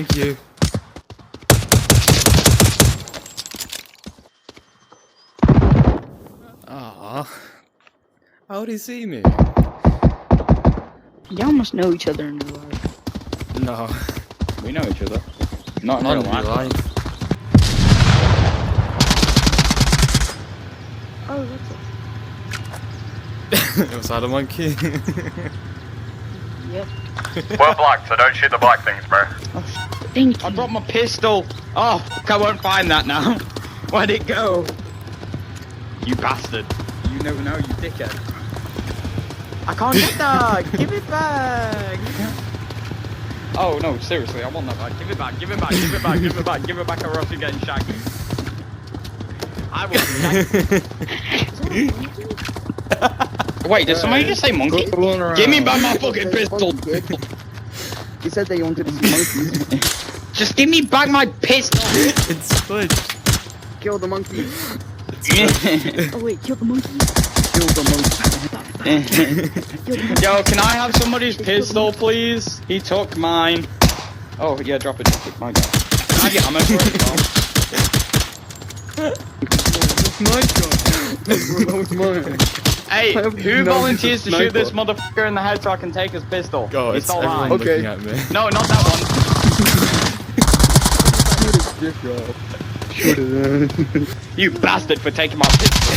Thank you. Aww. How would he see me? Y'all must know each other in real life. No. We know each other. Not in Not real in life. real life. Oh, that's it. Was that a monkey? Yep. We're black, so don't shoot the black things, bro. Thank you. I dropped my pistol. Oh, fuck, I won't find that now. Where'd it go? You bastard. You never know, you dickhead. I can't get that. Give it back. Oh no, seriously, I want that back. Give it back. Give it back. Give it back. Give it back. Give it back, or else you're getting shagged. I will shag. Wait, did somebody just say monkey? Give me back my fucking pistol. He said they wanted to see monkeys. Just give me back my pistol. It's glitched. Kill the monkey. Oh wait, kill the monkey. Kill the monkey. Yo, can I have somebody's pistol, please? He took mine. Oh, yeah, drop it. My God. Can I have your ammo for it? That was mine. Hey, I have who no volunteers to shoot this sniper. motherfucker in the head so I can take his pistol? Oh, He it's stole everyone mine. Okay. looking at me. No, not that one. Shoot it. You bastard for taking my pistol.